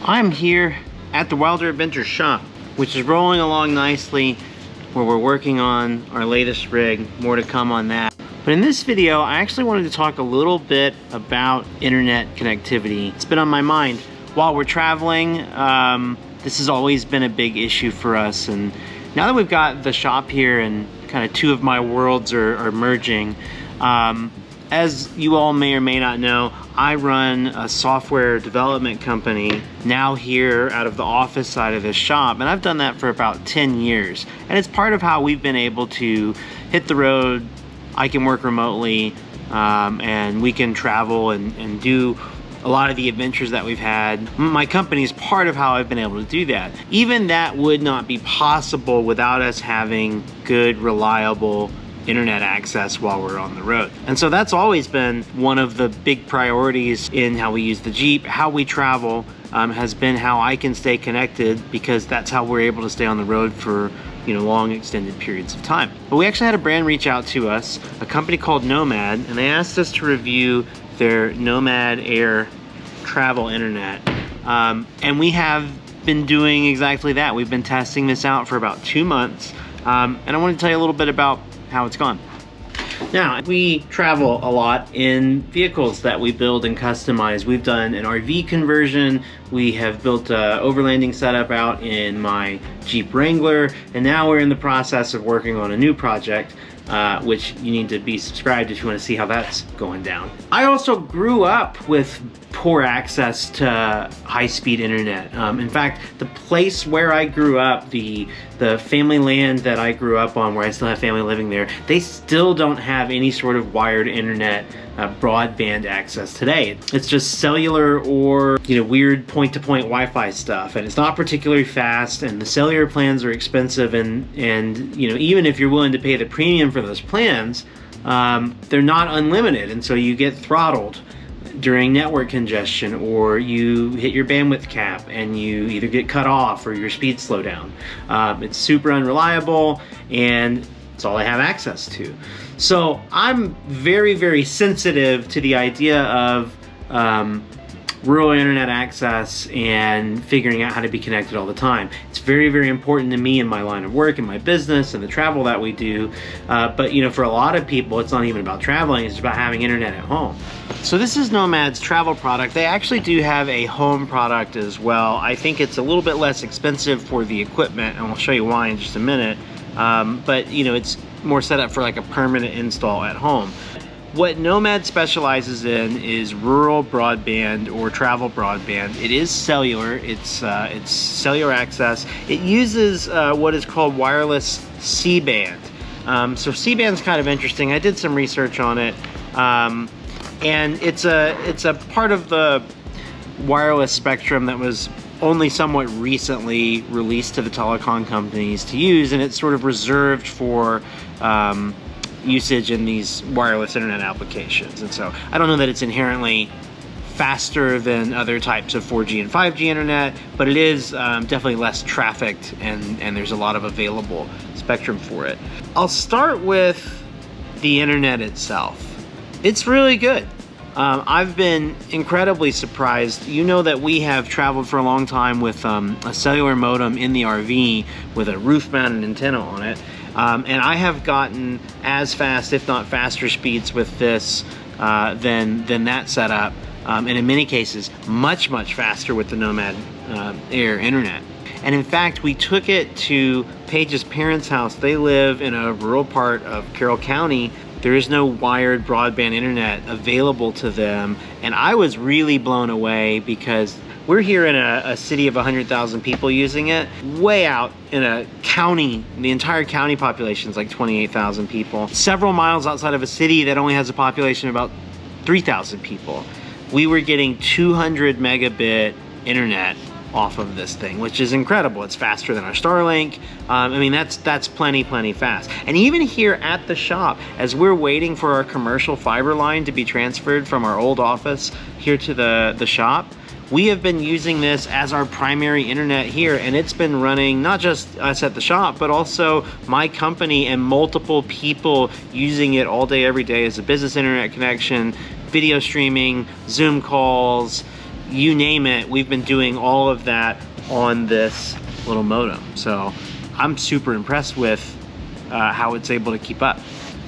I'm here at the Wilder Adventure shop, which is rolling along nicely, where we're working on our latest rig. More to come on that. But in this video, I actually wanted to talk a little bit about internet connectivity. It's been on my mind while we're traveling. This has always been a big issue for us, and now that we've got the shop here and kind of two of my worlds are merging, as you all may or may not know, I run a software development company now here out of the office side of this shop, and I've done that for about 10 years. And it's part of how we've been able to hit the road. I can work remotely, and we can travel and do a lot of the adventures that we've had. My company is part of how I've been able to do that. Even that would not be possible without us having good, reliable internet access while we're on the road. And so that's always been one of the big priorities in how we use the Jeep. How we travel has been how I can stay connected, because that's how we're able to stay on the road for long extended periods of time. But we actually had a brand reach out to us, a company called Nomad, and they asked us to review their Nomad Air travel internet. And we have been doing exactly that. We've been testing this out for about 2 months. And I want to tell you a little bit about how it's gone. Now, we travel a lot in vehicles that we build and customize. We've done an RV conversion. We have built an overlanding setup out in my Jeep Wrangler, and now we're in the process of working on a new project, which you need to be subscribed if you want to see how that's going down. I also grew up with poor access to high-speed internet. In fact, the place where I grew up, the family land that I grew up on, where I still have family living there, they still don't have any sort of wired internet broadband access today. It's just cellular or weird point-to-point Wi-Fi stuff, and it's not particularly fast, and the cellular plans are expensive, and even if you're willing to pay the premium for those plans, they're not unlimited, and so you get throttled during network congestion, or you hit your bandwidth cap and you either get cut off or your speeds slow down. It's super unreliable, and it's all I have access to. So I'm very, very sensitive to the idea of rural internet access and figuring out how to be connected all the time. It's very, very important to me in my line of work and my business and the travel that we do. But for a lot of people, it's not even about traveling, it's about having internet at home. So this is Nomad's travel product. They actually do have a home product as well. I think it's a little bit less expensive for the equipment, and I'll show you why in just a minute. But it's more set up for like a permanent install at home. What Nomad specializes in is rural broadband or travel broadband. It is cellular. It's cellular access. It uses what is called wireless C-band. So C-band's kind of interesting. I did some research on it, and it's a part of the wireless spectrum that was only somewhat recently released to the telecom companies to use, and it's sort of reserved for usage in these wireless internet applications. And so I don't know that it's inherently faster than other types of 4G and 5G internet, but it is definitely less trafficked, and there's a lot of available spectrum for it. I'll start with the internet itself. It's really good. I've been incredibly surprised. You know that we have traveled for a long time with a cellular modem in the RV with a roof-mounted antenna on it. And I have gotten as fast, if not faster speeds with this than that setup. And in many cases, much, much faster with the Nomad Air internet. And in fact, we took it to Paige's parents' house. They live in a rural part of Carroll County. There is no wired broadband internet available to them. And I was really blown away, because we're here in a city of 100,000 people using it. Way out in a county, the entire county population is like 28,000 people. Several miles outside of a city that only has a population of about 3,000 people. We were getting 200 megabit internet off of this thing, which is incredible. It's faster than our Starlink. I mean, that's plenty fast. And even here at the shop, as we're waiting for our commercial fiber line to be transferred from our old office here to the shop, we have been using this as our primary internet here, and it's been running not just us at the shop, but also my company and multiple people using it all day, every day as a business internet connection, video streaming, Zoom calls, you name it, we've been doing all of that on this little modem. So I'm super impressed with how it's able to keep up.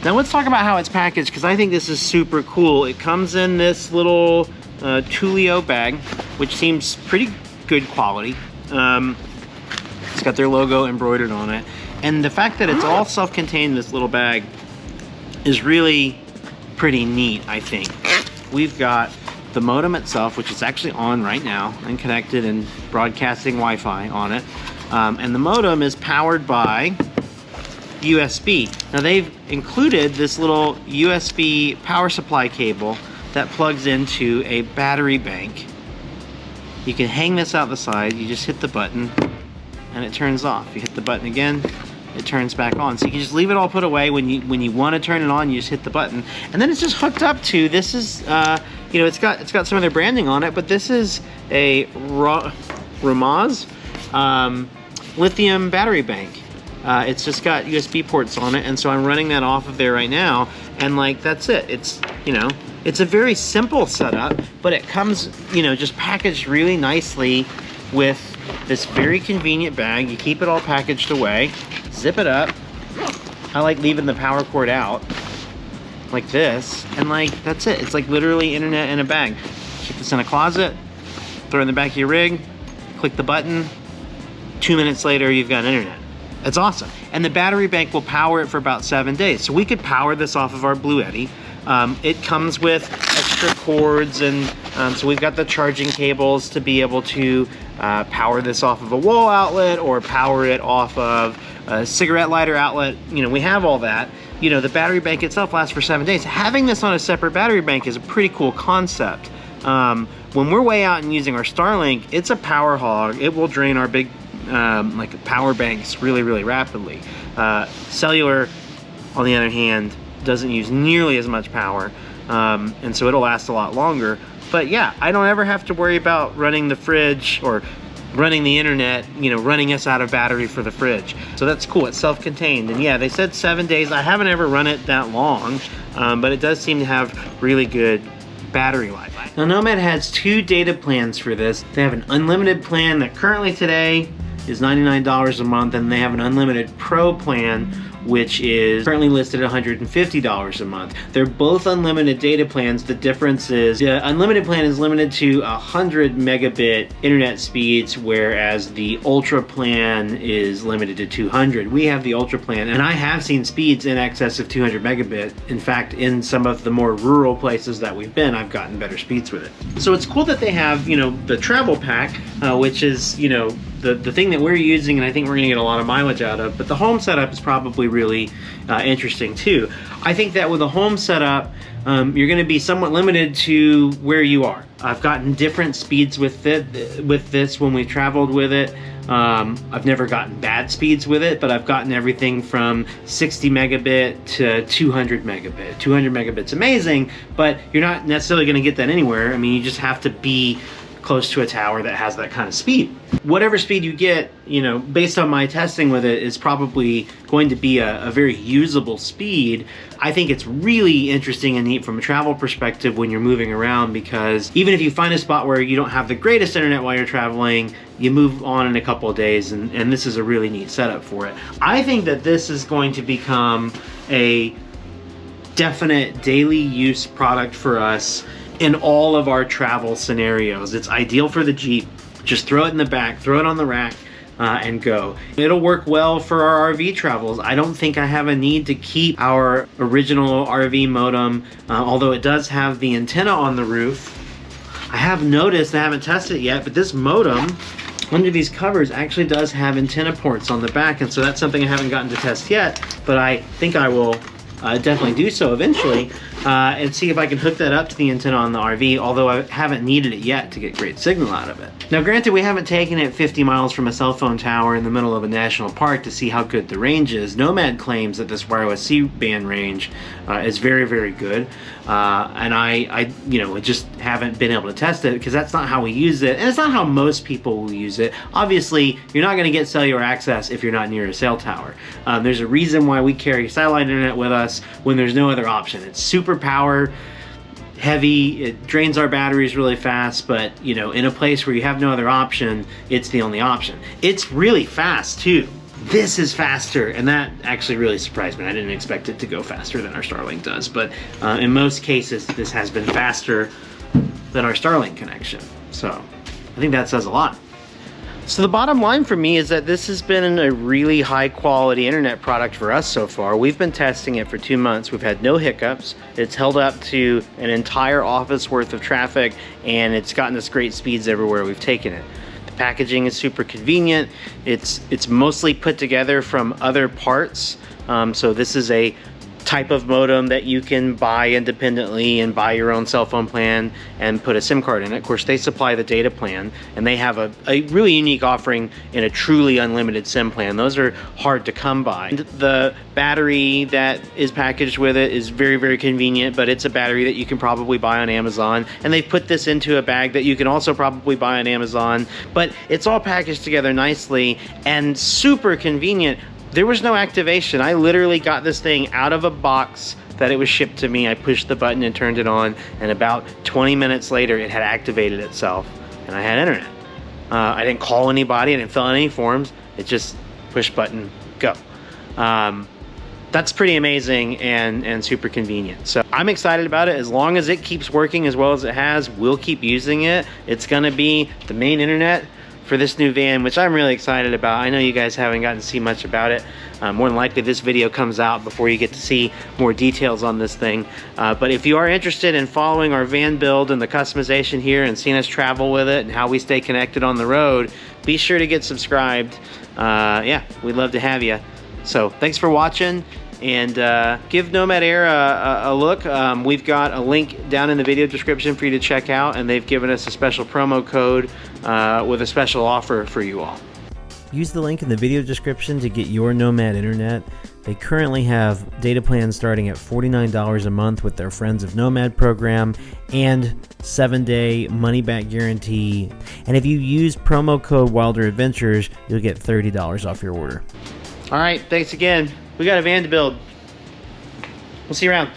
Now let's talk about how it's packaged, because I think this is super cool. It comes in this little Thule Yepp bag, which seems pretty good quality. It's got their logo embroidered on it. And the fact that it's all self-contained in this little bag is really pretty neat, I think. We've got the modem itself, which is actually on right now and connected and broadcasting Wi-Fi on it. And the modem is powered by USB. Now they've included this little USB power supply cable that plugs into a battery bank. You can hang this out the side, you just hit the button and it turns off. You hit the button again, it turns back on. So you can just leave it all put away. When you want to turn it on, you just hit the button. And then it's just hooked up to, this is, you know, it's got some of their branding on it, but this is a RVers lithium battery bank. It's just got USB ports on it, and so I'm running that off of there right now, and like, that's it. It's, you know, it's a very simple setup, but it comes, you know, just packaged really nicely with this very convenient bag. You keep it all packaged away, zip it up. I like leaving the power cord out like this, and like, that's it. It's like literally internet in a bag. Keep this in a closet, throw it in the back of your rig, click the button, 2 minutes later you've got internet. It's awesome. And the battery bank will power it for about 7 days. So we could power this off of our Blue Eddy. It comes with extra cords, and so we've got the charging cables to be able to power this off of a wall outlet or power it off of a cigarette lighter outlet. You know, we have all that. You know, the battery bank itself lasts for 7 days. Having this on a separate battery bank is a pretty cool concept. When we're way out and using our Starlink, it's a power hog. It will drain our big like power banks really rapidly. Cellular, on the other hand, doesn't use nearly as much power, and so it'll last a lot longer. But yeah, I don't ever have to worry about running the fridge or running the internet, you know, running us out of battery for the fridge. So that's cool. It's self-contained, and yeah, they said 7 days. I haven't ever run it that long, but it does seem to have really good battery life. Now Nomad has 2 data plans for this. They have an unlimited plan that currently today is $99 a month, and they have an unlimited pro plan, which is currently listed at $150 a month. They're both unlimited data plans. The difference is the unlimited plan is limited to 100 megabit internet speeds, whereas the ultra plan is limited to 200. We have the ultra plan, and I have seen speeds in excess of 200 megabit. In fact, in some of the more rural places that we've been, I've gotten better speeds with it. So it's cool that they have, you know, the travel pack, which is, you know, the thing that we're using, and I think we're gonna get a lot of mileage out of, but the home setup is probably really interesting too. I think that with a home setup, you're gonna be somewhat limited to where you are. I've gotten different speeds with this when we've traveled with it. I've never gotten bad speeds with it, but I've gotten everything from 60 megabit to 200 megabit. 200 megabit's amazing, but you're not necessarily gonna get that anywhere. I mean, you just have to be close to a tower that has that kind of speed. Whatever speed you get, you know, based on my testing with it, is probably going to be a very usable speed. I think it's really interesting and neat from a travel perspective when you're moving around, because even if you find a spot where you don't have the greatest internet while you're traveling, you move on in a couple of days, and this is a really neat setup for it. I think that this is going to become a definite daily use product for us in all of our travel scenarios. It's ideal for the Jeep. Just throw it in the back, throw it on the rack, and go. It'll work well for our RV travels. I don't think I have a need to keep our original RV modem, although it does have the antenna on the roof. I have noticed, I haven't tested it yet, but this modem under these covers actually does have antenna ports on the back, and so that's something I haven't gotten to test yet, but I think I will definitely do so eventually, and see if I can hook that up to the antenna on the RV, although I haven't needed it yet to get great signal out of it. Now granted, we haven't taken it 50 miles from a cell phone tower in the middle of a national park to see how good the range is. Nomad claims that this wireless C-band range is very good, and I you know, just haven't been able to test it because that's not how we use it, and it's not how most people will use it. Obviously, you're not going to get cellular access if you're not near a cell tower. There's a reason why we carry satellite internet with us when there's no other option. It's super power. heavy, it drains our batteries really fast, but you know, in a place where you have no other option, it's the only option. It's really fast too. This is faster, and that actually really surprised me. I didn't expect it to go faster than our Starlink does, but in most cases, this has been faster than our Starlink connection. So I think that says a lot. So the bottom line for me is that this has been a really high quality internet product for us so far. We've been testing it for 2 months. We've had no hiccups. It's held up to an entire office worth of traffic, and it's gotten us great speeds everywhere we've taken it. The packaging is super convenient. It's mostly put together from other parts. So this is a type of modem that you can buy independently and buy your own cell phone plan and put a SIM card in it. Of course, they supply the data plan, and they have a really unique offering in a truly unlimited SIM plan. Those are hard to come by. And the battery that is packaged with it is very, very convenient, but it's a battery that you can probably buy on Amazon, and they put this into a bag that you can also probably buy on Amazon, but it's all packaged together nicely and super convenient. There was no activation. I literally got this thing out of a box that it was shipped to me. I pushed the button and turned it on, and about 20 minutes later it had activated itself and I had internet. I didn't call anybody, I didn't fill out any forms. It just push button, go. That's pretty amazing and super convenient. So I'm excited about it. As long as it keeps working as well as it has, we'll keep using it. It's gonna be the main internet for this new van, which I'm really excited about. I know you guys haven't gotten to see much about it. More than likely this video comes out before you get to see more details on this thing. But if you are interested in following our van build and the customization here and seeing us travel with it and how we stay connected on the road, be sure to get subscribed. Yeah, we'd love to have you. So thanks for watching, and give Nomad Air a look. We've got a link down in the video description for you to check out, and they've given us a special promo code with a special offer for you all. Use the link in the video description to get your Nomad internet. They currently have data plans starting at $49 a month with their Friends of Nomad program and 7-day money-back guarantee. And if you use promo code Wilder Adventures, you'll get $30 off your order. All right, thanks again. We got a van to build. We'll see you around.